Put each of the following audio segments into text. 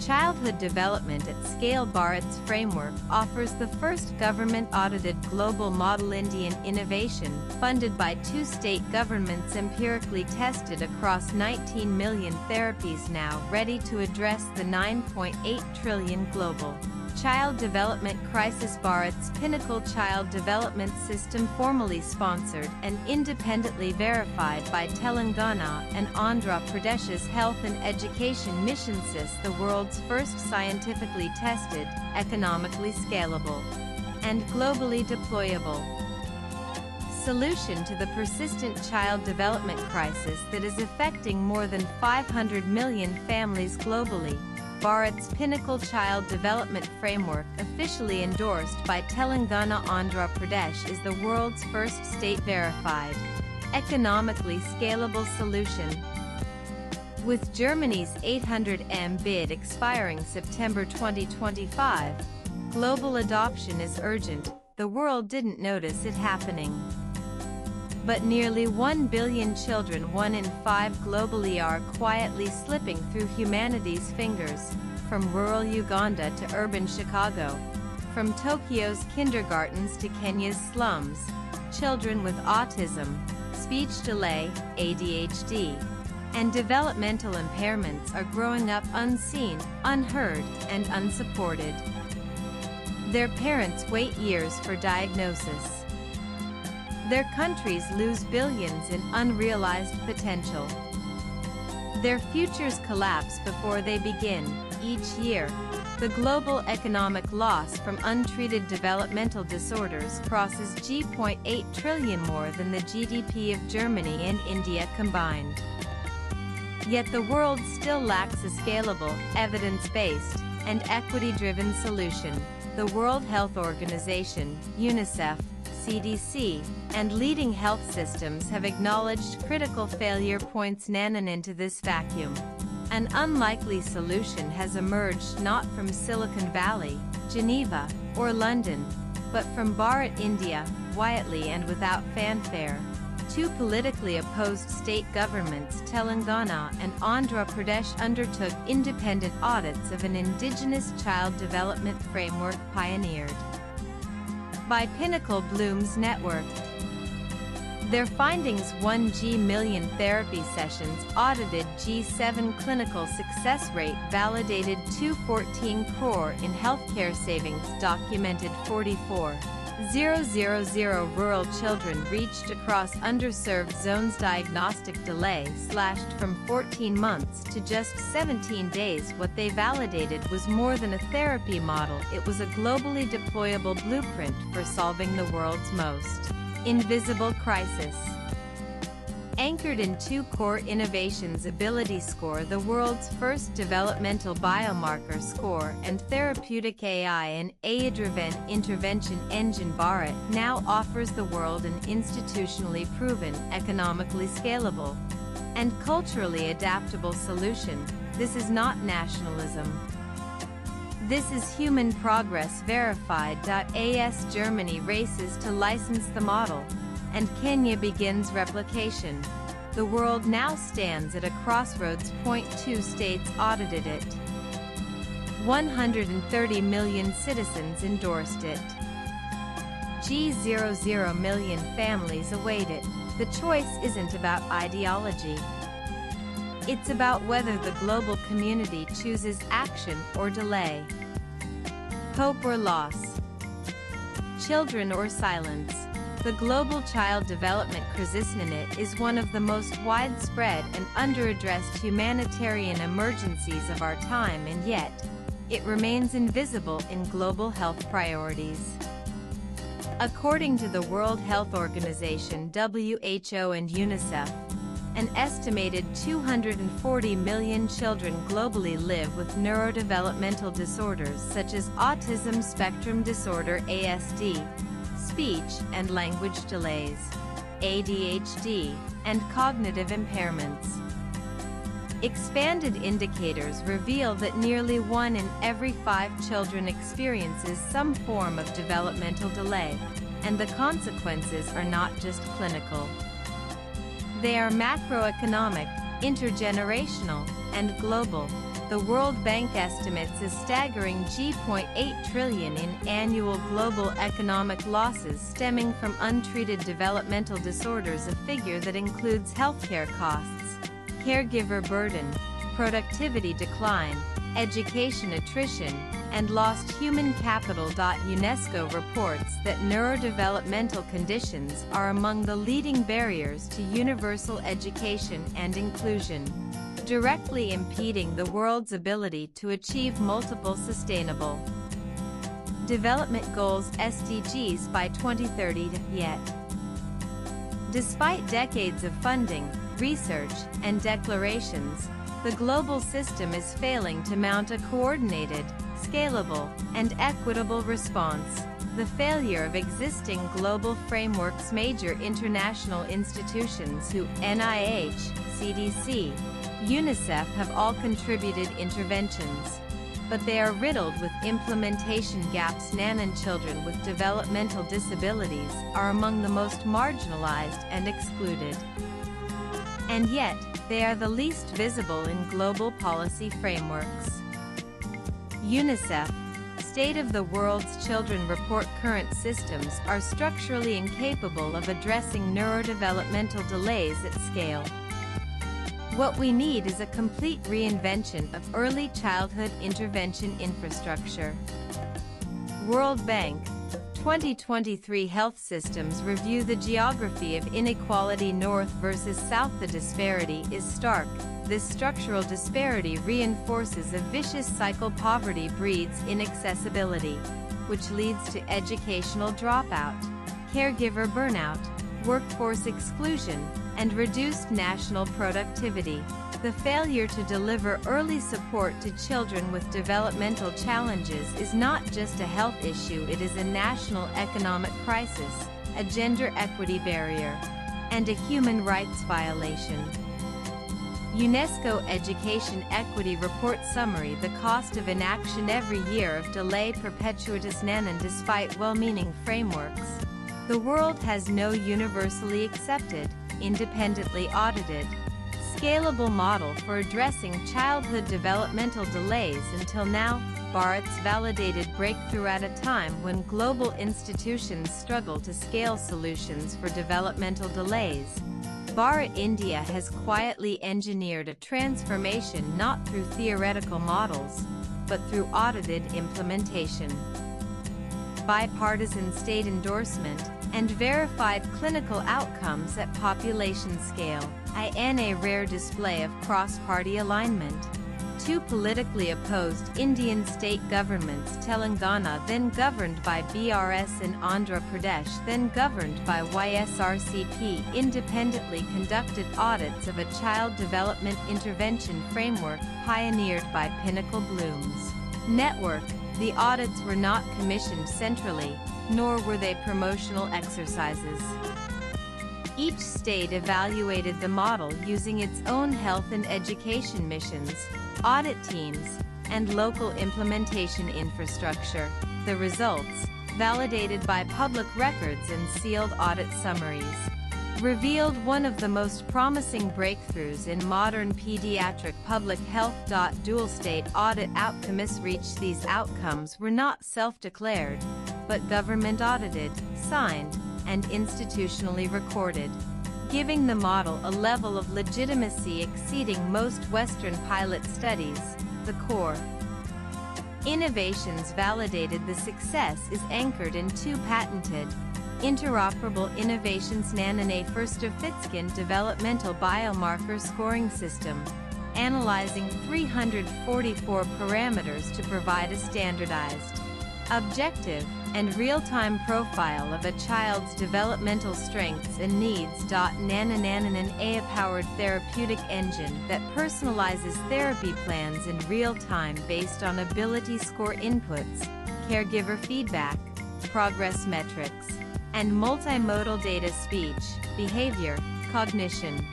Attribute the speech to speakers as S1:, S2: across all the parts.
S1: Childhood Development at Scale. Bharats framework offers the first government-audited global model Indian innovation, funded by 2 state governments, empirically tested across 19 million therapies, now ready to address the 9.8 trillion global child development crisis. Bharat's pinnacle child development system, formally sponsored and independently verified by Telangana and Andhra Pradesh's Health and Education Mission, the world's first scientifically tested, economically scalable, and globally deployable solution to the persistent child development crisis that is affecting more than 500 million families globally. Bharat's pinnacle child development framework, officially endorsed by Telangana Andhra Pradesh, is the world's first state-verified, economically scalable solution. With Germany's 800M bid expiring September 2025, global adoption is urgent. The world didn't notice it happening, but nearly 1 billion children, 1 in 5 globally, are quietly slipping through humanity's fingers, from rural Uganda to urban Chicago, from Tokyo's kindergartens to Kenya's slums. Children with autism, speech delay, ADHD, and developmental impairments are growing up unseen, unheard, and unsupported. Their parents wait years for diagnosis. Their countries lose billions in unrealized potential. Their futures collapse before they begin. Each year, the global economic loss from untreated developmental disorders crosses G.8 trillion, more than the GDP of Germany and India combined. Yet the world still lacks a scalable, evidence-based, and equity-driven solution. The World Health Organization, UNICEF, CDC, and leading health systems have acknowledged critical failure points. Into this vacuum, an unlikely solution has emerged, not from Silicon Valley, Geneva, or London, but from Bharat, India. Quietly and without fanfare, 2 politically opposed state governments, Telangana and Andhra Pradesh, undertook independent audits of an indigenous child development framework pioneered by Pinnacle Bloom's network. Their findings: 1 million therapy sessions audited, G7 clinical success rate validated, 214 crore in healthcare savings documented, 44,000 rural children reached across underserved zones, diagnostic delay slashed from 14 months to just 17 days. What they validated was more than a therapy model, it was a globally deployable blueprint for solving the world's most invisible crisis. Anchored in 2 core innovations: ability score, the world's first developmental biomarker score, and therapeutic AI and AI-driven intervention engine, Bharat now offers the world an institutionally proven, economically scalable, and culturally adaptable solution. This is not nationalism. This is human progress verified. As Germany races to license the model, and Kenya begins replication, the world now stands at a crossroads. 2 states audited it. 130 million citizens endorsed it. G00 million families await it. The choice isn't about ideology. It's about whether the global community chooses action or delay, hope or loss, children or silence. The global child development crisis is one of the most widespread and underaddressed humanitarian emergencies of our time, and yet, it remains invisible in global health priorities. According to the World Health Organization (WHO) and UNICEF, an estimated 240 million children globally live with neurodevelopmental disorders such as autism spectrum disorder (ASD), speech and language delays, ADHD, and cognitive impairments. Expanded indicators reveal that nearly 1 in every 5 children experiences some form of developmental delay, and the consequences are not just clinical. They are macroeconomic, intergenerational, and global. The World Bank estimates a staggering G.8 trillion in annual global economic losses stemming from untreated developmental disorders, a figure that includes healthcare costs, caregiver burden, productivity decline, education attrition, and lost human capital. UNESCO reports that neurodevelopmental conditions are among the leading barriers to universal education and inclusion, directly impeding the world's ability to achieve multiple sustainable development goals (SDGs) by 2030. Yet, despite decades of funding, research, and declarations, the global system is failing to mount a coordinated, scalable, and equitable response. The failure of existing global frameworks. Major international institutions who NIH, CDC, UNICEF have all contributed interventions, but they are riddled with implementation gaps. Children with developmental disabilities are among the most marginalized and excluded. And yet, they are the least visible in global policy frameworks. UNICEF, State of the World's Children report current systems are structurally incapable of addressing neurodevelopmental delays at scale. What we need is a complete reinvention of early childhood intervention infrastructure. World Bank 2023 Health Systems Review. The geography of inequality: north versus south. The disparity is stark. This structural disparity reinforces a vicious cycle. Poverty breeds inaccessibility, which leads to educational dropout, caregiver burnout, workforce exclusion, and reduced national productivity. The failure to deliver early support to children with developmental challenges is not just a health issue, it is a national economic crisis, a gender equity barrier, and a human rights violation. UNESCO Education Equity Report Summary. The cost of inaction: every year of delay perpetuates nanan. Despite well-meaning frameworks, the world has no universally accepted, independently audited, scalable model for addressing childhood developmental delays until now. Bharats validated breakthrough at a time when global institutions struggle to scale solutions for developmental delays. Bharat India has quietly engineered a transformation not through theoretical models, but through audited implementation. Bipartisan state endorsement, and verified clinical outcomes at population scale. In a rare display of cross-party alignment. Two politically opposed Indian state governments, Telangana, then governed by BRS, and Andhra Pradesh, then governed by YSRCP, independently conducted audits of a child development intervention framework pioneered by Pinnacle Bloom's network. The audits were not commissioned centrally, nor were they promotional exercises. Each state evaluated the model using its own health and education missions, audit teams, and local implementation infrastructure. The results, validated by public records and sealed audit summaries, revealed one of the most promising breakthroughs in modern pediatric public health. Dual state audit outcomes. These outcomes were not self-declared, but government audited, signed, and institutionally recorded, giving the model a level of legitimacy exceeding most Western pilot studies. The core innovations validated. The success is anchored in two patented, interoperable innovations: nanan, a first-of-its-kind developmental biomarker scoring system, analyzing 344 parameters to provide a standardized, objective, and real-time profile of a child's developmental strengths and needs. Nanan, an AI-powered therapeutic engine that personalizes therapy plans in real time based on ability score inputs, caregiver feedback, progress metrics, and multimodal data: speech, behavior, cognition,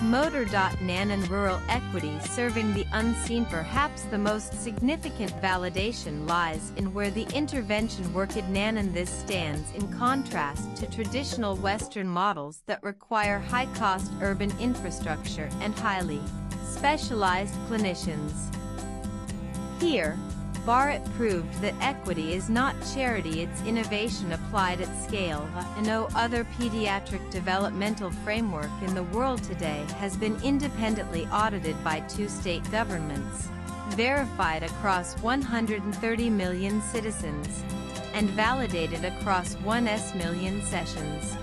S1: motor. Nanan, rural equity serving the unseen. Perhaps the most significant validation lies in where the intervention worked. Nanan, this stands in contrast to traditional Western models that require high-cost urban infrastructure and highly specialized clinicians. Here, Bharat proved that equity is not charity, it's innovation applied at scale. No other pediatric developmental framework in the world today has been independently audited by 2 state governments, verified across 130 million citizens, and validated across 1 million sessions.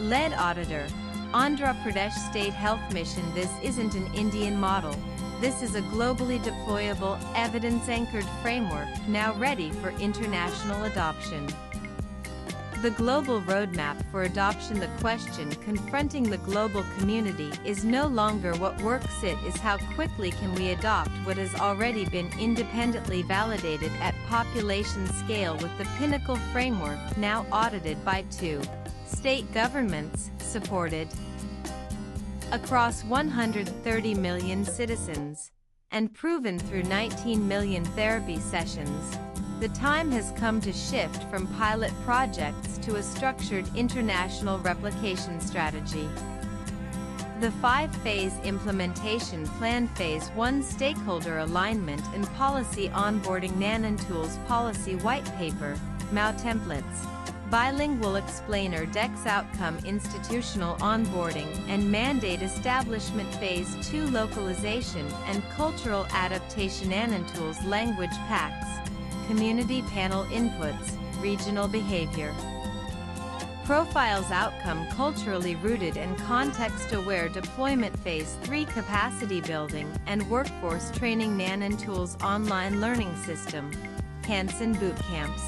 S1: Lead auditor, Andhra Pradesh State Health Mission. This isn't an Indian model. This is a globally deployable, evidence-anchored framework now ready for international adoption. The global roadmap for adoption. The question confronting the global community is no longer what works, it is how quickly can we adopt what has already been independently validated at population scale, with the Pinnacle framework now audited by 2 state governments, supported across 130 million citizens, and proven through 19 million therapy sessions. The time has come to shift from pilot projects to a structured international replication strategy. The 5-phase implementation plan. Phase 1: stakeholder alignment and policy onboarding. Nanotools policy white paper, MAU templates, bilingual explainer decks. Outcome: institutional onboarding and mandate establishment. Phase 2: localization and cultural adaptation. Nanotools language packs, community panel inputs, regional behavior profiles. Outcome: culturally rooted and context-aware deployment. Phase 3: capacity building and workforce training. Nanotools online learning system, Hansen boot camps,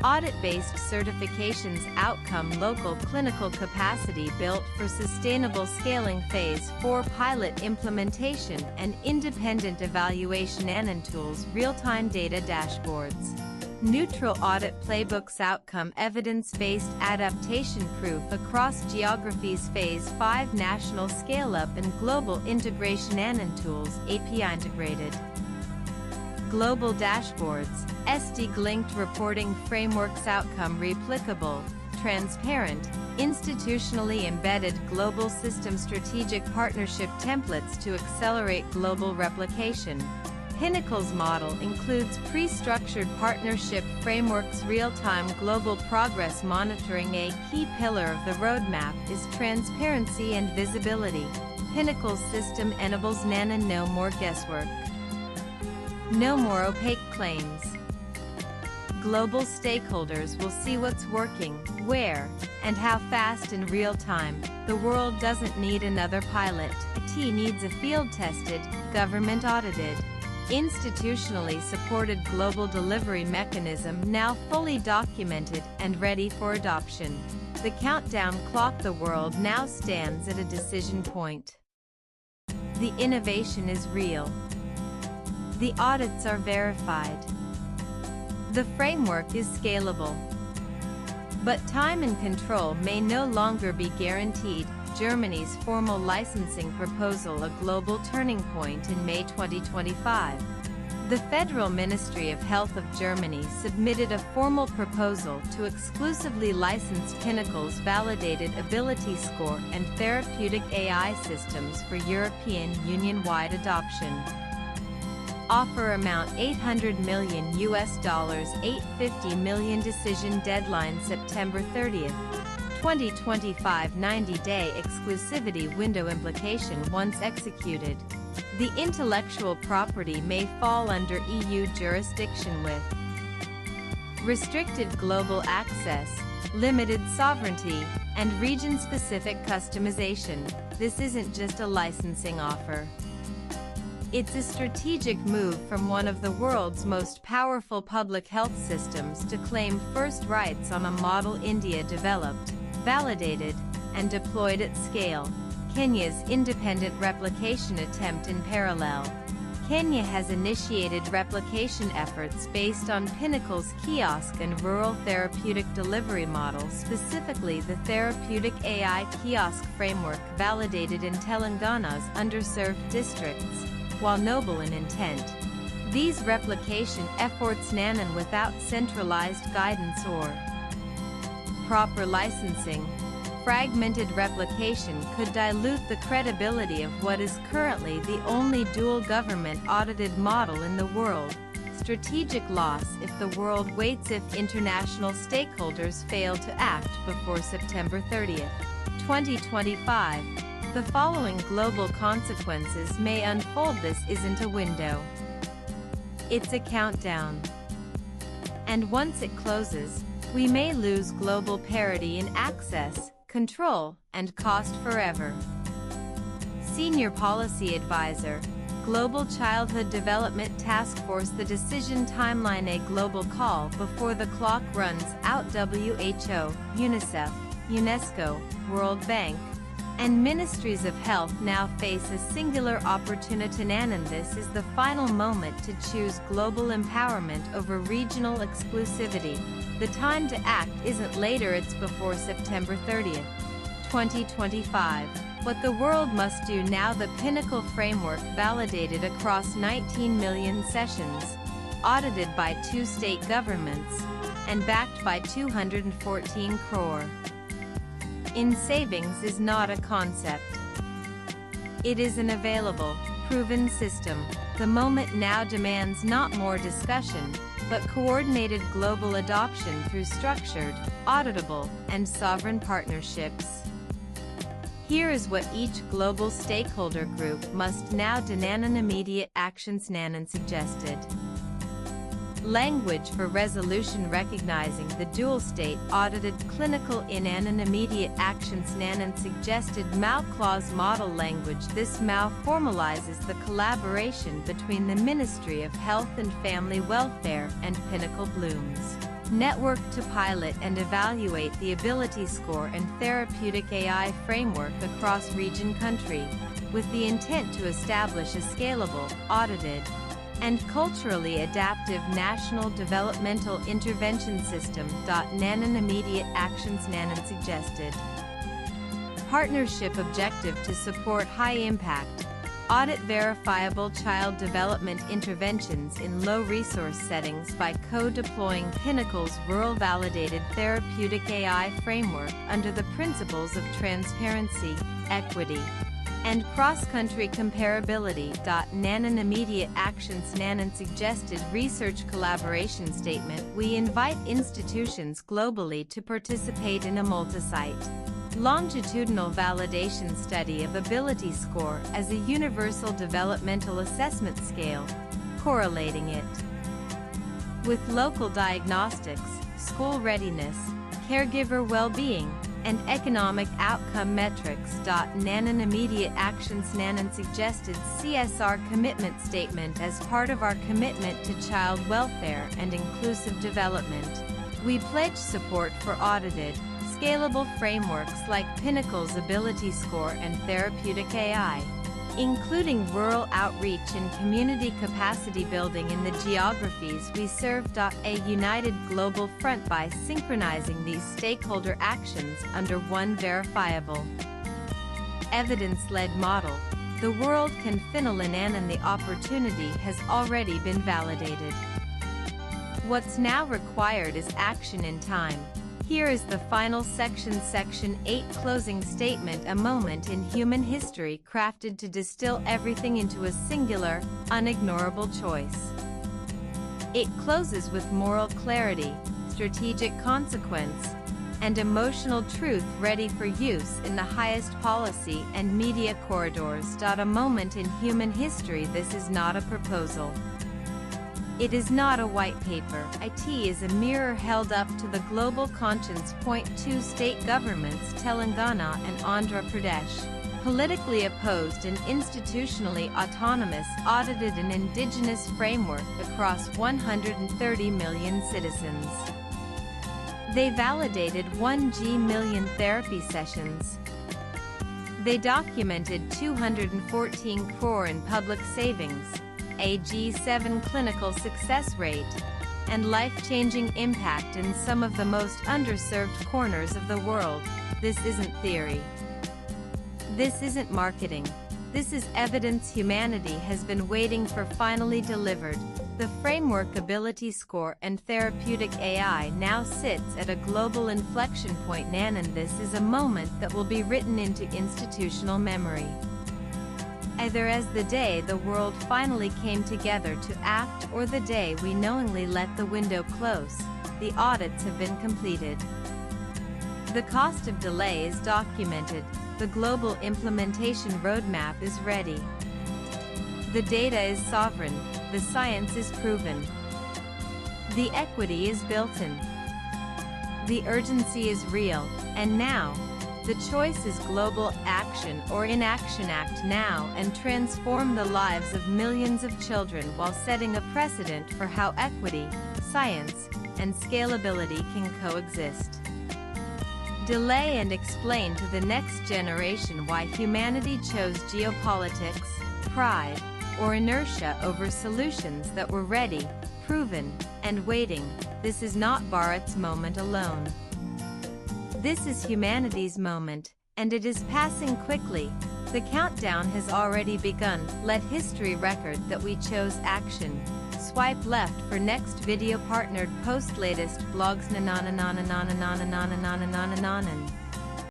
S1: audit-based certifications. Outcome: local clinical capacity built for sustainable scaling. Phase 4: pilot implementation and independent evaluation. Nanotools real-time data dashboards, neutral audit playbooks. Outcome: evidence-based adaptation proof across geographies. Phase 5: national scale-up and global integration. Nanotools API integrated, global dashboards, SD-linked reporting frameworks. Outcome: replicable, transparent, institutionally embedded global system. Strategic partnership templates to accelerate global replication. Pinnacle's model includes pre-structured partnership frameworks. Real-time global progress monitoring. A key pillar of the roadmap is transparency and visibility. Pinnacle's system enables Nano. No more guesswork, no more opaque claims. Global stakeholders will see what's working, where, and how fast in real time. The world doesn't need another pilot. IT needs a field-tested, government-audited, institutionally supported global delivery mechanism now fully documented and ready for adoption. The countdown clock. The world now stands at a decision point. The innovation is real. The audits are verified. The framework is scalable. But time and control may no longer be guaranteed. Germany's formal licensing proposal, a global turning point in May 2025. The Federal Ministry of Health of Germany submitted a formal proposal to exclusively license Pinnacle's validated ability score and therapeutic AI systems for European Union-wide adoption. Offer amount $800 million, $850 million. Decision deadline September 30th, 2025. 90-day exclusivity window. Implication: once executed, the intellectual property may fall under EU jurisdiction with restricted global access, limited sovereignty, and region-specific customization. This isn't just a licensing offer. It's a strategic move from one of the world's most powerful public health systems to claim first rights on a model India developed, validated, and deployed at scale. Kenya's independent replication attempt in parallel. Kenya has initiated replication efforts based on Pinnacle's kiosk and rural therapeutic delivery model, specifically the therapeutic AI kiosk framework validated in Telangana's underserved districts. While noble in intent, these replication efforts nanan without centralized guidance or proper licensing fragmented replication could dilute the credibility of what is currently the only dual government-audited model in the world. Strategic loss if the world waits if international stakeholders fail to act before September 30, 2025. The following global consequences may unfold. This isn't a window. It's a countdown. And once it closes, we may lose global parity in access, control, and cost forever. Senior Policy Advisor, Global Childhood Development Task Force. The decision timeline: a global call before the clock runs out. WHO, UNICEF, UNESCO, World Bank, and Ministries of Health now face a singular opportunity, and this is the final moment to choose global empowerment over regional exclusivity. The time to act isn't later, it's before September 30, 2025. What the world must do now: the Pinnacle Framework, validated across 19 million sessions, audited by 2 state governments, and backed by 214 crore in savings, is not a concept. It is an available, proven system. The moment now demands not more discussion, but coordinated global adoption through structured, auditable, and sovereign partnerships. Here is what each global stakeholder group must now do. Immediate actions. Nanan suggested language for resolution recognizing the dual state audited clinical in and immediate actions. Nanan suggested MAU clause model language. This MAU formalizes the collaboration between the Ministry of Health and Family Welfare and Pinnacle Blooms Network to pilot and evaluate the ability score and therapeutic AI framework across region country, with the intent to establish a scalable, audited, and culturally adaptive national developmental intervention system. Nanan immediate actions. Nanan suggested partnership objective to support high-impact, audit-verifiable child development interventions in low-resource settings by co-deploying Pinnacle's rural-validated therapeutic AI framework under the principles of transparency, equity, and cross-country comparability. Nanan immediate actions. Nanan suggested research collaboration statement. We invite institutions globally to participate in a multi-site, longitudinal validation study of ability score as a universal developmental assessment scale, correlating it with local diagnostics, school readiness, caregiver well-being, and economic outcome metrics. Nanan immediate actions. Nanan suggested CSR commitment statement as part of our commitment to child welfare and inclusive development. We pledge support for audited, scalable frameworks like Pinnacle's Ability Score and Therapeutic AI, including rural outreach and community capacity building in the geographies we serve. A united global front by synchronizing these stakeholder actions under one verifiable, evidence-led model. The world can funnel in, and the opportunity has already been validated. What's now required is action in time. Here is the final section. Section 8 Closing Statement. A moment in human history crafted to distill everything into a singular, unignorable choice. It closes with moral clarity, strategic consequence, and emotional truth ready for use in the highest policy and media corridors. A moment in human history. This is not a proposal. It is not a white paper. It is a mirror held up to the global conscience. Point 2 State governments Telangana and Andhra Pradesh, politically opposed and institutionally autonomous, audited an indigenous framework across 130 million citizens. They validated 1 million therapy sessions. They documented 214 crore in public savings, a G7 clinical success rate, and life-changing impact in some of the most underserved corners of the world. This isn't theory. This isn't marketing. This is evidence humanity has been waiting for, finally delivered. The framework ability score and therapeutic AI now sits at a global inflection point, and this is a moment that will be written into institutional memory. Either as the day the world finally came together to act, or the day we knowingly let the window close, the audits have been completed. The cost of delay is documented, the global implementation roadmap is ready. The data is sovereign, the science is proven. The equity is built in. The urgency is real, and now, the choice is global action or inaction. Act now and transform the lives of millions of children while setting a precedent for how equity, science, and scalability can coexist. Delay and explain to the next generation why humanity chose geopolitics, pride, or inertia over solutions that were ready, proven, and waiting. This is not Bharats' moment alone. This is humanity's moment, and it is passing quickly. The countdown has already begun. Let history record that we chose action. Swipe left for next video partnered post latest blogs.